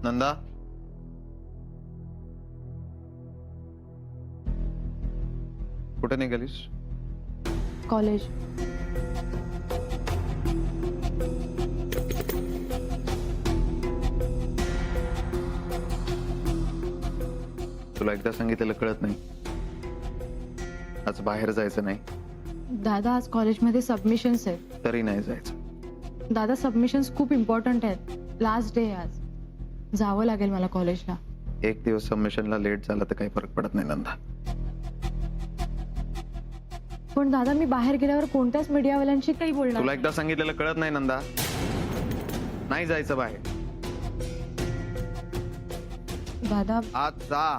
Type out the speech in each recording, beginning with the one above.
नंदा, कुठे निघालीस? कॉलेज. तुला एकदा सांगितलेलं कळत नाही? आज बाहेर जायचं नाही. दादा आज कॉलेजमध्ये सबमिशन्स आहेत. तरी नाही जायचं. दादा सबमिशन्स खूप इम्पॉर्टंट आहेत. लास्ट डे आज. जावं लागेल मला कॉलेजला. एक दिवस सबमिशनला लेट झाला तर काही फरक पडत नाही नंदा. पण दादा मी बाहेर गेल्यावर कोणत्याच मीडियावाल्यांशी काही बोलणार तुला नाही. एकदा सांगितलेलं कळत नाही नंदा? नाही जायचं बाहेर. दादा आज जा.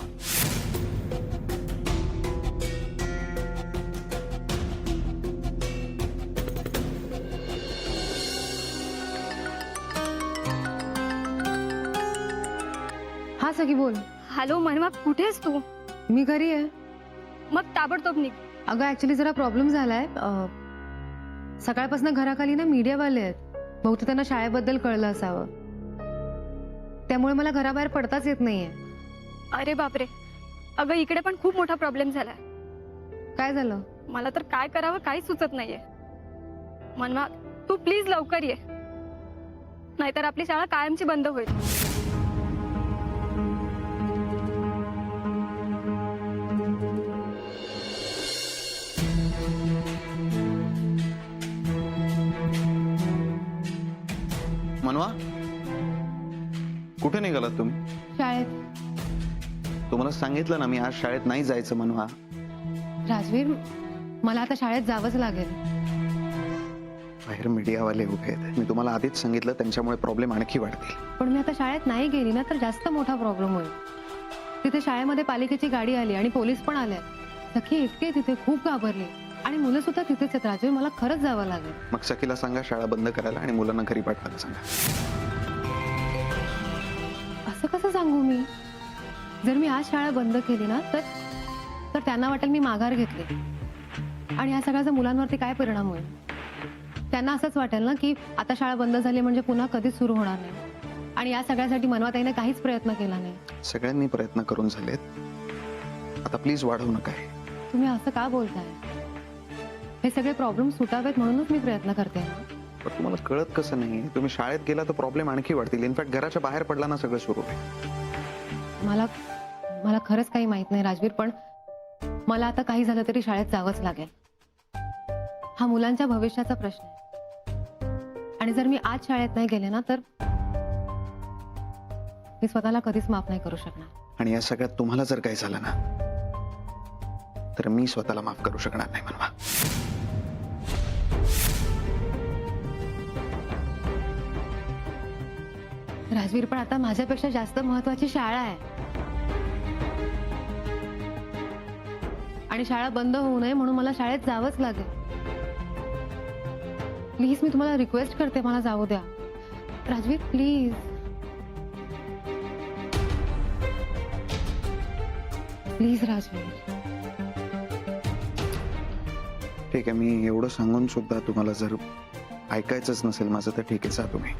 हा सगळी बोल. हॅलो मनवा, कुठेस तू? मी घरी आहे. मग ताबडतोब निघ. अगं ऍक्च्युली जरा प्रॉब्लेम झालाय. सकाळपासून घराखाली ना मीडियावाले आहेत. बहुतेक त्यांना शाळेबद्दल कळलं असावं. त्यामुळे मला घराबाहेर पडताच येत नाहीये. अरे बापरे, अगं इकडे पण खूप मोठा प्रॉब्लेम झालाय. काय झालं? मला तर काय करावं काही सुचत नाहीये. मनवा, तू प्लीज लवकर ये, नाहीतर आपली शाळा कायमची बंद होईल. मनवा, कुठे निघालात तुम्ही? शाळेत. तुम्हाला सांगितलं ना मी आज शाळेत नाही जायचं. मनवा, राजवीर, मला आता शाळेत जावंच लागेल. बाहेर मीडियावाले उभे आहेत. मी तुम्हाला आधीच सांगितलं, त्यांच्यामुळे प्रॉब्लेम आणखी वाढतील. पण मी आता शाळेत नाही गेली ना तर जास्त मोठा प्रॉब्लेम होईल. तिथे शाळेमध्ये पालिकेची गाडी आली आणि पोलीस पण आले. सखी इतके तिथे खूप घाबरले आणि मुलं सुद्धा तिथेच आहेत. राजवीर, मला खरंच जावं लागेल. मग सखीला सांगा शाळा बंद करायला आणि मुलांना घरी पाठवायला सांगा. असं कसं सांगू मी? जर मी आज शाळा बंद केली ना तर त्यांना वाटेल मी माघार घेतली आणि या सगळ्याचा मुलांवरती काय परिणाम होईल. त्यांना असंच वाटेल ना की आता शाळा बंद झाली म्हणजे पुन्हा कधीच सुरू होणार नाही. आणि या सगळ्यासाठी मनवाताईने काहीच प्रयत्न केला नाही. सगळ्यांनी प्रयत्न करून झालेत. आता प्लीज वाढवू नका. तुम्ही असं का बोलताय? हे सगळे प्रॉब्लेम सुटावेत म्हणूनच मी प्रयत्न करते. पण तुम्हाला कळत कसं नाही? तुम्ही शाळेत गेला तर प्रॉब्लेम आणखी वाढतील. इनफॅक्ट घराच्या बाहेर पडला ना सगळं सुरू होईल. मला खरंच काही माहित नाही राजवीर, पण मला आता काही झालं तरी शाळेत जावंच लागेल. हा मुलांच्या भविष्याचा प्रश्न आहे आणि जर मी आज शाळेत नाही गेले ना तर मी स्वतःला कधीच माफ नाही करू शकणार. आणि या सगळ्यात तुम्हाला जर काही झालं ना तर मी स्वतःला माफ करू शकणार नाही. मनवा, राजवीर, पण आता माझ्यापेक्षा जास्त महत्वाची शाळा आहे आणि शाळा बंद होऊ नये म्हणून मला शाळेत जावंच लागेल. प्लीज, मी तुम्हाला रिक्वेस्ट करते, मला जाऊ द्या. राजवीर, प्लीज. प्लीज राजवीर. ठीक आहे. मी एवढं सांगून सुद्धा तुम्हाला जर ऐकायचंच नसेल माझं तर ठीक आहे, जा तुम्ही.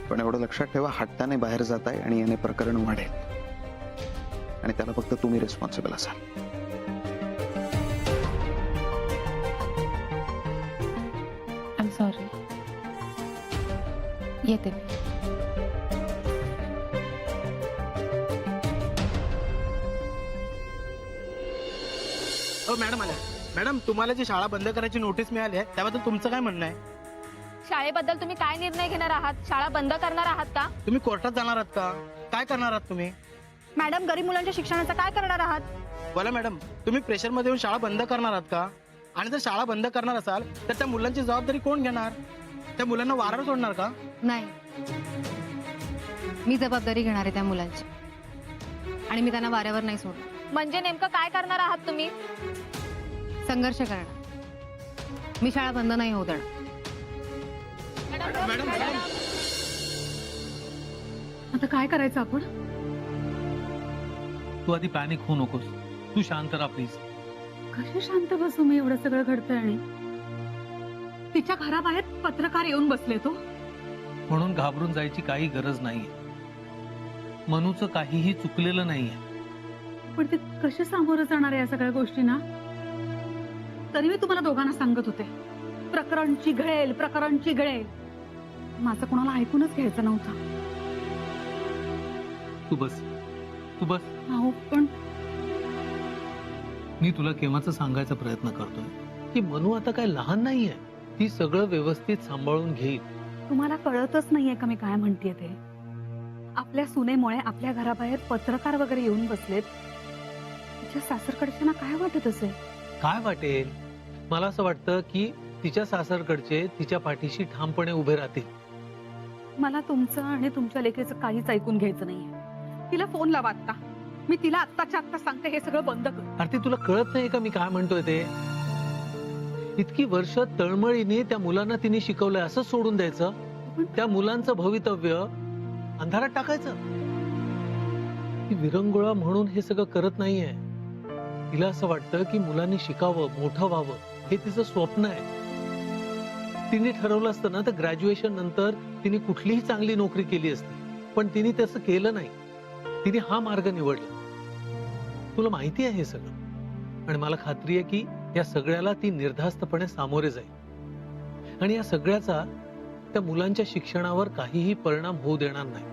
पण एवढं लक्षात ठेवा, हट्टाने बाहेर जाताय आणि याने प्रकरण वाढेल आणि त्याला फक्त तुम्ही रिस्पॉन्सिबल असाल. I am sorry. येते मी. मॅडम आल्या. मॅडम, तुम्हाला जी शाळा बंद करायची नोटीस मिळाली आहे त्याबद्दल तुमचं काय म्हणणं आहे? शाळेबद्दल तुम्ही काय निर्णय घेणार आहात? शाळा बंद करणार आहात का? तुम्ही कोर्टात जाणार आहात का? काय करणार आहात तुम्ही? मॅडम, गरीब मुलांच्या शिक्षणाचं काय करणार आहात? बोला मॅडम, तुम्ही प्रेशरमध्ये येऊन शाळा बंद करणार आहात का? आणि जर शाळा बंद करणार असाल तर त्या मुलांची जबाबदारी कोण घेणार? त्या मुलांना वारावर सोडणार का? नाही, मी जबाबदारी घेणार आहे त्या मुलांची आणि मी त्यांना वाऱ्यावर नाही सोडणार. म्हणजे नेमकं काय करणार आहात तुम्ही? संघर्ष करणार. मी शाळा बंद नाही होऊ देणार. मॅडम, आता काय करायचं आपण? तू आधी पॅनिक होऊ नकोस. तू शांत राहा प्लीज. कशी शांत बसू मी? एवढं सगळं घडतंय आणि तिच्या घराबाहेर पत्रकार येऊन बसले तो. म्हणून घाबरून जायची काही गरज नाहीये. मनूचं काहीही चुकलेलं नाहीये. पण ते कसे सामोरं जाणार आहे या सगळ्या गोष्टींना? तरी मी तुम्हाला दोघांना सांगत होते, प्रकरण चिघळेल, प्रकरण चिघळेल. माझं कोणाला ऐकूनच घ्यायचं नव्हतं. तू बस, तू बस. अहो पण मी तुला केव्हाच सांगायचा प्रयत्न करतोय की मनू आता काय लहान नाहीये. ती सगळं व्यवस्थित सांभाळून घेईल. तुम्हाला कळतच नाहीये का मी काय म्हणतेय ते? आपल्या सुनेमुळे आपल्या घराबाहेर पत्रकार वगैरे येऊन बसलेत. तिच्या सासरकडच्यांना काय वाटत असेल? काय वाटेल? मला असं वाटतं की तिच्या सासरकडचे तिच्या पाठीशी ठामपणे उभे राहतील. मला तुमचं आणि तुमच्या लेकीचं काहीच ऐकून घ्यायचं नाहीये. तिला फोन लावा आता. मी तिला आत्ताच्या आत्ता सांगते हे सगळं बंद कर. अरे ते तुला कळत नाही का मी काय म्हणतोय ते? इतकी वर्ष तळमळीने त्या मुलांना तिने शिकवलंय, असं सोडून द्यायचं? त्या मुलांचं भवितव्य अंधारात टाकायचं? ती विरंगुळा म्हणून हे सगळं करत नाहीये. तिला असं वाटतं की मुलांनी शिकावं, मोठं व्हावं, हे तिचं स्वप्न आहे. तिने ठरवलं असतं ना तर ग्रॅज्युएशन नंतर तिने कुठलीही चांगली नोकरी केली असती. पण तिने तसं केलं नाही. तिने हा मार्ग निवडला. तुला माहिती आहे हे सगळं, आणि मला खात्री आहे की या सगळ्याला ती निर्धास्तपणे सामोरे जाईल. आणि या सगळ्याचा त्या मुलांच्या शिक्षणावर काहीही परिणाम होऊ देणार नाही.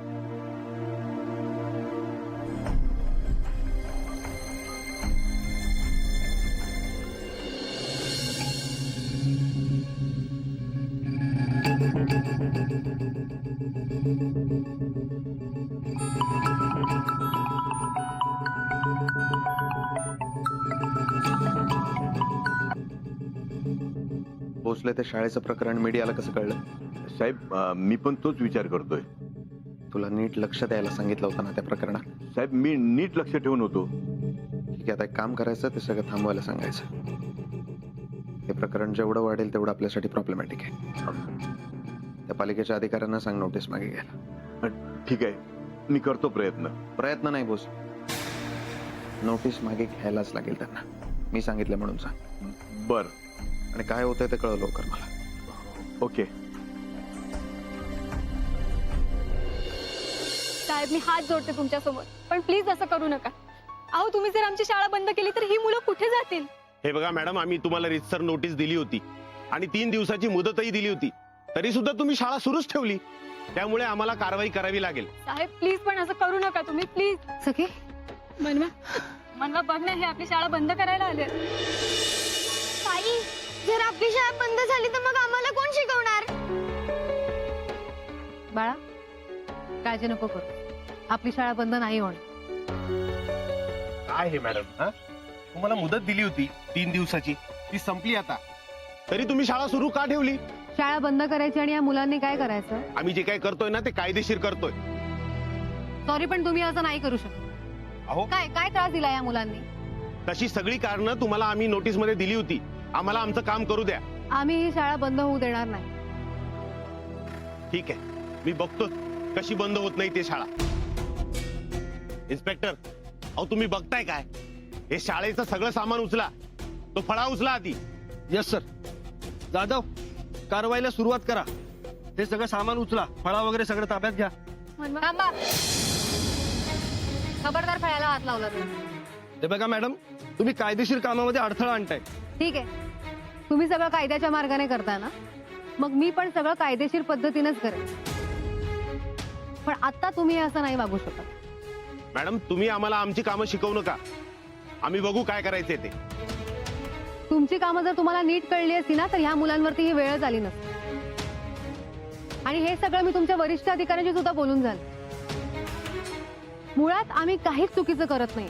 भोसले ते शाळेचं प्रकरण मीडियाला कसं कळलं? साहेब मी पण तोच विचार करतोय. तुला नीट लक्ष द्यायला सांगितलं होतं ना त्या प्रकरणात? साहेब मी नीट लक्ष ठेवून होतो. ठीक आहे, आता एक काम करायचं, ते सगळं थांबवायला सांगायचं. हे प्रकरण जेवढं वाढेल तेवढं आपल्यासाठी प्रॉब्लेमॅटिक आहे. त्या पालिकेच्या अधिकाऱ्यांना सांग नोटीस मागे घ्यायला. ठीक आहे, मी करतो प्रयत्न. प्रयत्न नाही बोस, नोटीस मागे घ्यायलाच लागेल त्यांना. मी सांगितलं म्हणून सांग. बर. आणि काय होतंय ते कळव लवकर मला. ओके. साहेब मी हात जोडते तुमच्या समोर, पण प्लीज असं करू नका. अहो तुम्ही जर आमची शाळा बंद केली तर ही मुलं कुठे जातील? हे बघा मॅडम, आम्ही तुम्हाला रितसर नोटीस दिली होती आणि 3 दिवसाची मुदतही दिली होती, तरी सुद्धा तुम्ही शाळा सुरूच ठेवली. त्यामुळे आम्हाला कारवाई करावी लागेल. साहेब प्लीज पण असं करू नका तुम्ही, प्लीज. सखे, मनवा बघ ना, हे आपली शाळा बंद करायला आले. ताई, जर आपली शाळा बंद झाली तर मग आम्हाला कोण शिकवणार? बाळा काळजी नको करू. आपली शाळा बंद नाही होणार. काय हे मॅडम, तुम्हाला मुदत दिली होती 3 दिवसाची, ती संपली आता, तरी तुम्ही शाळा सुरू का ठेवली? शाळा बंद करायची आणि या मुलांनी काय करायचं? आम्ही जे काय करतोय ना ते कायदेशीर करतोय. सॉरी पण तुम्ही असं नाही करू शकत. अहो काय काय त्रास दिला या मुलांनी? तशी सगळी कारणं तुम्हाला आम्ही नोटीस मध्ये दिली होती. आम्हाला आमचं काम करू द्या. आम्ही ही शाळा बंद होऊ देणार नाही. ठीक आहे, मी बघतो कशी बंद होत नाही ते शाळा. इन्स्पेक्टर, अहो तुम्ही बघताय काय? हे शाळेचं सगळं सामान उचला. तो फळा उचला आधी. Yes sir. जाधव, कारवाईला सुरुवात करा. ते सगळं सामान उचला, फळा वगैरे सगळं ताब्यात घ्या. थांबा. खबरदार फळ्याला हात लावला तुम्ही. हे बघा मॅडम, तुम्ही कायदेशीर कामामध्ये अडथळा आणताय. ठीक आहे, तुम्ही सगळं कायद्याच्या मार्गाने करताय ना, मग मी पण सगळं कायदेशीर पद्धतीनेच करेन. पण आता तुम्ही असं नाही वागू शकत. मॅडम तुम्ही आम्हाला आमची कामं शिकवू नका. आम्ही बघू काय करायचंय ते. तुमची कामं जर तुम्हाला नीट कळली असती ना तर ह्या मुलांवरती ही वेळच आली नसती. आणि हे सगळं मी तुमच्या वरिष्ठ अधिकाऱ्यांशी सुद्धा बोलून झालं. मुळात आम्ही काहीच चुकीचं करत नाही,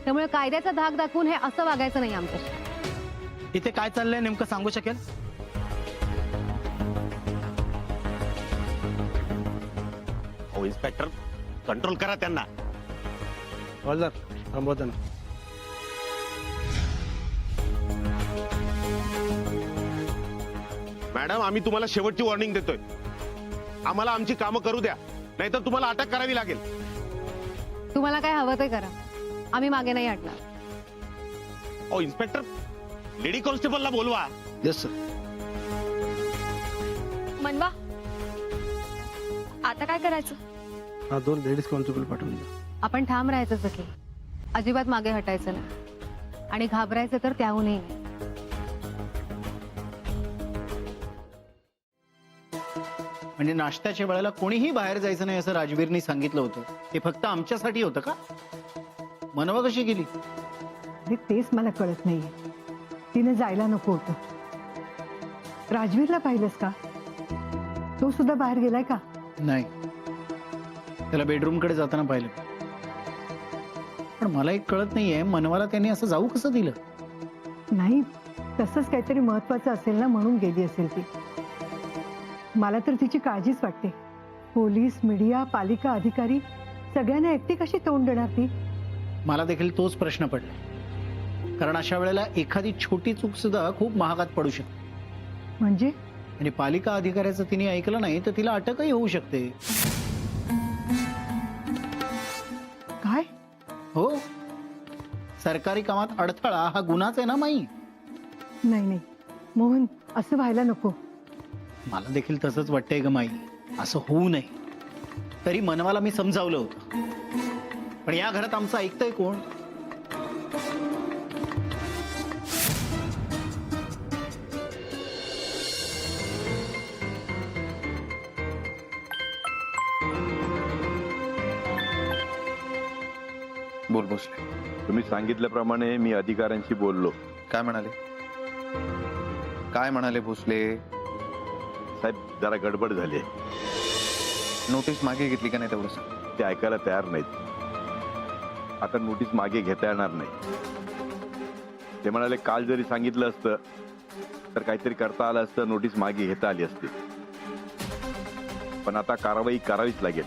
त्यामुळे कायद्याचा धाक दाखवून हे असं वागायचं नाही आमच्याशी. इथे काय चाललंय नेमकं सांगू शकेल? हो इन्स्पेक्टर, कंट्रोल करा त्यांना. हवालदार, थांबवता ना. मॅडम आम्ही तुम्हाला शेवटची वॉर्निंग देतोय. आम्हाला आमची कामं करू द्या, नाहीतर तुम्हाला अटक करावी लागेल. तुम्हाला काय हवं ते करा, आम्ही मागे नाही हटणार. ओ इन्स्पेक्टर, लेडी कॉन्स्टेबलला बोलवा. Yes sir. मनवा आता काय करायचं? हा 2 लेडीज कॉन्स्टेबल पाठवून द्या. आपण ठाम राहायचं सखी, अजिबात मागे हटायचं नाही आणि घाबरायचं तर त्याहूनही नाही. म्हणजे नाश्त्याच्या वेळेला कोणीही बाहेर जायचं नाही असं राजवीरनी सांगितलं होतं. ते फक्त आमच्यासाठी होतं का? मनवा कशी गेली? अरे तेच मला कळत नाहीये. तिने जायला नको होतं. राजवीरला पाहिलंस का? तो सुद्धा बाहेर गेलाय का? नाही, त्याला बेडरूम कडे जाताना पाहिलं. पण मला एक कळत नाहीये, मनवाला त्यांनी असं जाऊ कसं दिलं? नाही, तसंच काहीतरी महत्वाचं असेल ना, म्हणून गेली असेल ती. मला तर तिची काळजीच वाटते. पोलीस, मीडिया, पालिका अधिकारी सगळ्यांना एकटी कशी तोंड देणार ती? मला देखील तोच प्रश्न पडला. कारण अशा वेळेला एखादी छोटी चूक सुद्धा खूप महागात पडू शकते. म्हणजे आणि पालिका अधिकाऱ्याचं तिने ऐकलं नाही तर तिला अटकही होऊ शकते. काय? हो, सरकारी कामात अडथळा हा गुन्हाच आहे ना माई. नाही नाही मोहन, असं व्हायला नको. मला देखील तसंच वाटतंय ग माई. असं होऊ नये. तरी मनवाला मी समजावलं होतं, पण या घरात आमचं ऐकतंय कोण? बोल भोसले. तुम्ही सांगितल्याप्रमाणे मी अधिकाऱ्यांशी बोललो. काय म्हणाले? काय म्हणाले भोसले? साहेब, जरा गडबड झाली. नोटीस मागे घेतली का नाही तेवढं सांग. ते ऐकायला तयार नाहीत. आता नोटीस मागे घेता येणार नाही. ते म्हणाले काल जरी सांगितलं असतं तर काहीतरी करता आलं असतं, नोटीस मागे घेता आली असती. पण आता कारवाई करावीच लागेल,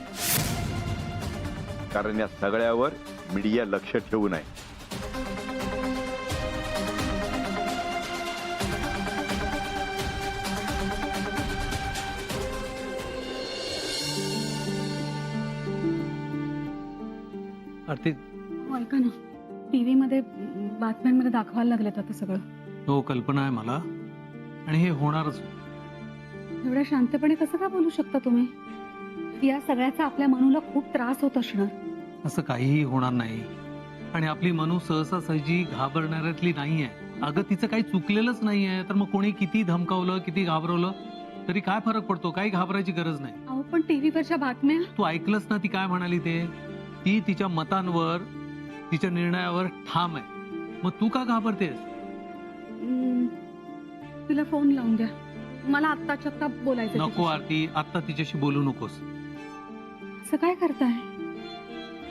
कारण या सगळ्यावर मीडिया लक्ष ठेवून आहे. आरती, ऐका ना, टीव्ही मध्ये बातम्यांमध्ये दाखवायला लागलेत आता सगळं. हो कल्पना आहे मला, आणि हे होणारच. एवढ्या शांतपणे कसं काय बोलू शकता तुम्ही? या सगळ्याचा आपल्या मनूला खूप त्रास होत असणार. असं काहीही होणार नाही. आणि आपली मनू सहसा सहजी घाबरणाऱ्यातली नाहीये. अगं तिचं काही चुकलेलंच नाहीये, तर मग कोणी किती धमकावलं, किती घाबरवलं तरी काय फरक पडतो? काही घाबरायची गरज नाही. अहो पण टीव्हीवरच्या बातम्या. तू ऐकलंस ना ती काय म्हणाली ते? ती तिच्या मतांवर, तिच्या निर्णयावर ठाम आहे. मग तू का घाबरतेस? तिला फोन लावून द्या. मला आत्ताच्या आत्ता बोलायचं. नको आरती, आता तिच्याशी बोलू नकोस. असं काय करताय?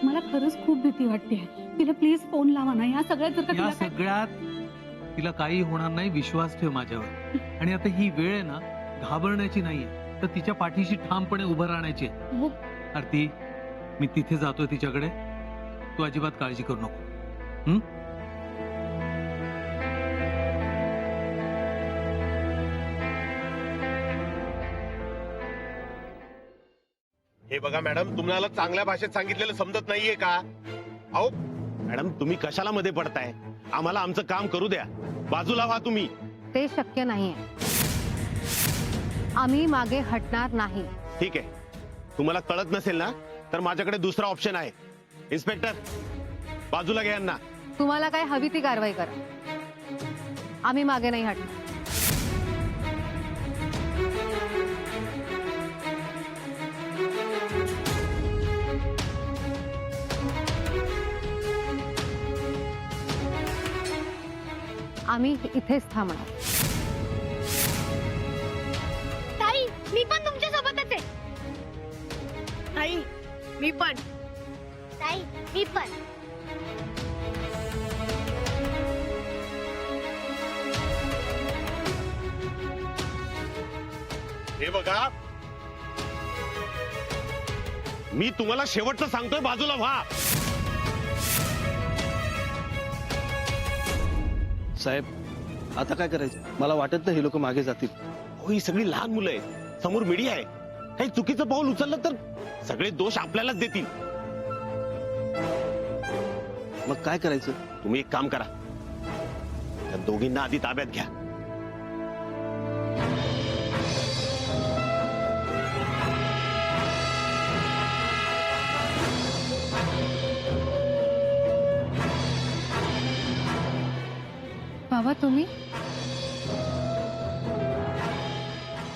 मला खरंच खूप भीती वाटते. तिला प्लीज फोन लावा ना. या सगळ्यात जर का या तिला काय- सगळ्यात तिला काही होणार नाही, विश्वास ठेव माझ्यावर. आणि आता ही वेळ आहे ना घाबरण्याची नाहीये, तर तिच्या पाठीशी ठामपणे उभं राहण्याची आहे. हो, आरती, मी तिथे जातोय तिच्याकडे. तू अजिबात काळजी करू नको. हे बघा मॅडम, तुम्हाला चांगल्या भाषेत सांगितलेलं समजत नाहीये का? अहो मॅडम, तुम्ही कशाला मध्ये पडताय? आम्हाला आमचं काम करू द्या. बाजूला व्हा तुम्ही. ते शक्य नाहीये. आम्ही मागे हटणार नाही. ठीक आहे, तुम्हाला कळत नसेल ना तर माझ्याकडे दुसरा ऑप्शन आहे. इन्स्पेक्टर, बाजूला घ्या यांना. तुम्हाला काय हवी ती कारवाई करा. आम्ही मागे नाही हटणार. आम्ही इथेच थांबणार. ताई, मी पण तुमच्या सोबतच आहे. ताई, मी पण. ताई, मी पण. हे बघा, मी तुम्हाला शेवटचं सांगतोय, बाजूला व्हा. साहेब, आता काय करायचं? मला वाटत नाही हे लोक मागे जातील. हो, ही सगळी लहान मुलं आहेत, समोर मीडिया आहे. काही चुकीचं पाऊल उचललं तर सगळे दोष आपल्यालाच देतील. मग काय करायचं? तुम्ही एक काम करा, त्या दोघींना आधी ताब्यात घ्या. तुम्ही?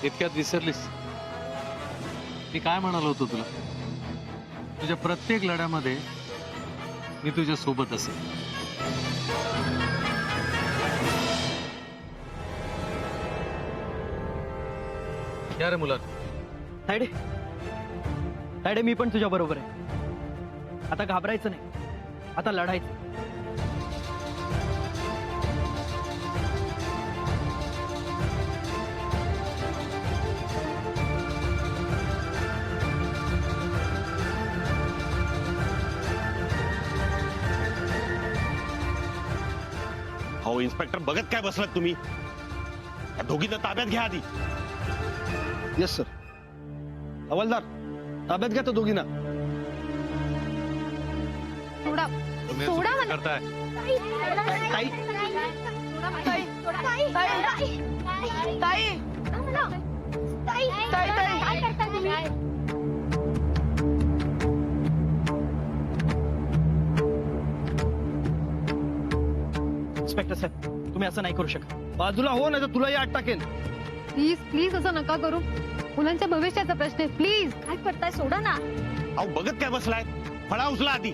इतक्यात विसरलीस? मी काय म्हणालो होतो तुला? तुझ्या प्रत्येक लढ्यामध्ये मी तुझ्या सोबत असेल. या रे मुलात. तायडे तायडे, मी पण तुझ्या बरोबर आहे. आता घाबरायचं नाही, आता लढायचं. हो इन्स्पेक्टर, बघत काय बसलात तुम्ही? या दोघींना ताब्यात घ्या आधी. Yes sir. हवालदार, ताब्यात घ्या तो दोघींना. सोडा तुम्ही सोडा असं मला. करताय? ताई. काय करता तुम्ही? इन्स्पेक्टर साहेब, तुम्ही असं नाही करू शकत. बाजूला हो, नाही तर तुलाही आत टाकेन. प्लीज प्लीज असं नका करू. मुलांच्या भविष्याचा प्रश्न आहे. प्लीज. काय करताय? सोडा ना. अहो बघत काय बसलाय? फळा उचला आधी.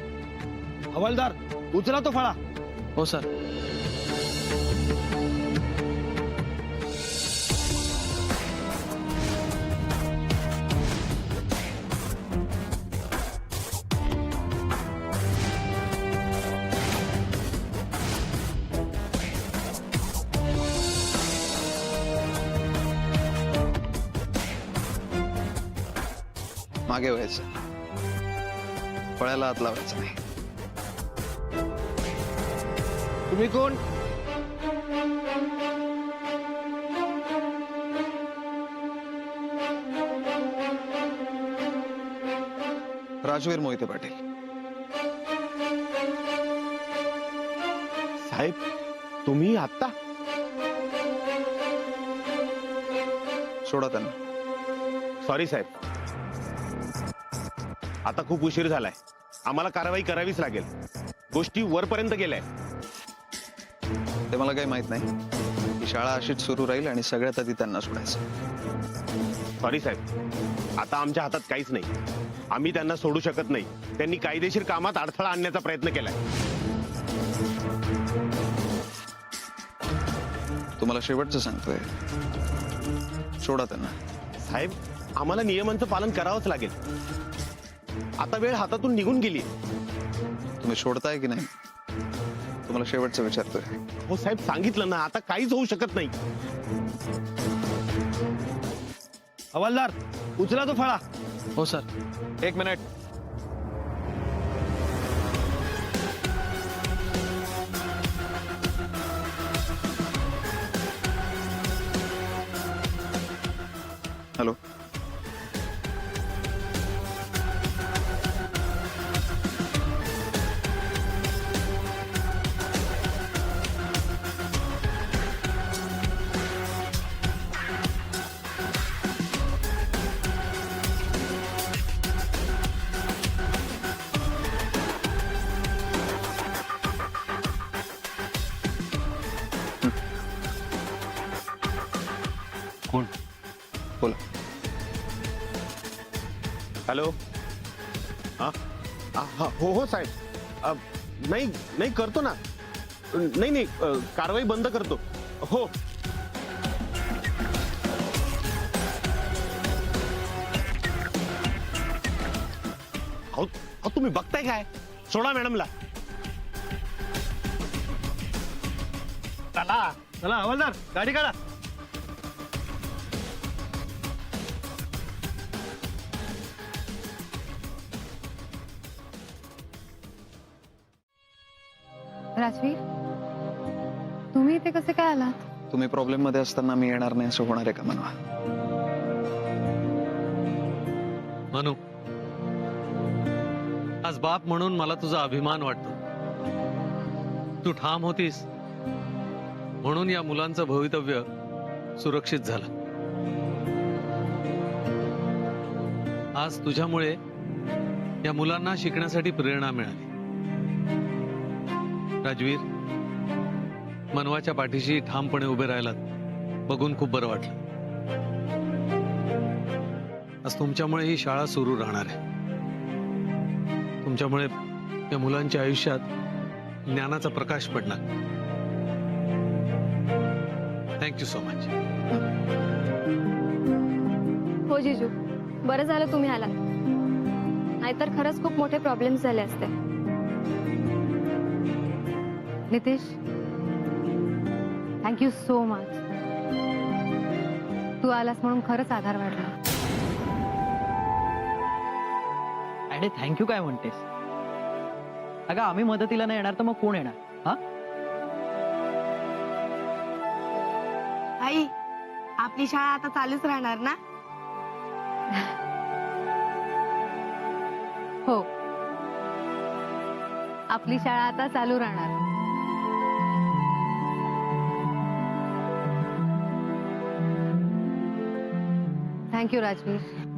हवालदार, उचला तो फळा. हो सर. मागे व्हायचं, फळ्याला हात लावायचं नाही. तुम्ही कोण? राजवीर मोहिते पाटील. साहेब, तुम्ही आता? सोडा त्यांना. सॉरी साहेब, आता खूप उशीर झालाय. आम्हाला कारवाई करावीच लागेल. गोष्टी वरपर्यंत गेल्याय. ते मला काही माहित नाही. ही शाळा अशीच सुरू राहील आणि सगळ्यात आधी त्यांना सोडायचं. सॉरी साहेब, आता आमच्या हातात काहीच नाही. आम्ही त्यांना सोडू शकत नाही. त्यांनी कायदेशीर कामात अडथळा आणण्याचा प्रयत्न केलाय. तुम्हाला शेवटचं सांगतोय, सोडा त्यांना. साहेब, आम्हाला नियमांचं पालन करावंच लागेल. आता वेळ हातातून निघून गेली. तुम्ही सोडताय की नाही, तुम्हाला शेवटचं विचारतोय. हो साहेब, सांगितलं ना, आता काहीच होऊ शकत नाही. हवालदार, उचला तो फळा. हो सर. 1 मिनिट. हॅलो. कोण? बोला. हॅलो. हा हा, हो हो साहेब. नाही नाही, करतो ना. नाही नाही, कारवाई बंद करतो. हो. अहो तुम्ही बघताय काय? सोडा मॅडमला. चला. चला हवालदार, गाडी काढा. राजवीर, तुम्ही इथे कसे काय आलात? तुम्ही प्रॉब्लेम मध्ये असताना मी येणार नाही असं होणार आहे का मनवा? मनू, आज बाप म्हणून मला तुझा अभिमान वाटतो. तू ठाम होतीस म्हणून या मुलांचं भवितव्य सुरक्षित झालं. आज तुझ्यामुळे या मुलांना शिकण्यासाठी प्रेरणा मिळाली. राजवीर, मनवाच्या पाठीशी ठामपणे उभे राहिलात बघून खूप बरं वाटलं. आज तुमच्यामुळे ही शाळा सुरू राहणार आहे. तुमच्यामुळे या मुलांच्या आयुष्यात ज्ञानाचा प्रकाश पडणार. Thank you so much. हो जिजू, बरं झालं तुम्ही आलात, नाहीतर खरंच खूप मोठे प्रॉब्लेम्स झाले असते. Nitesh, thank you so much. तू आलास म्हणून खरंच आधार वाटला. अरे थँक्यू काय म्हणतेस? अगं आम्ही मदतीला नाही येणार तर मग कोण येणार? हा, आई, आपली शाळा आता चालूच राहणार ना? हो, आपली शाळा आता चालू राहणार. थँक्यू राजवीर.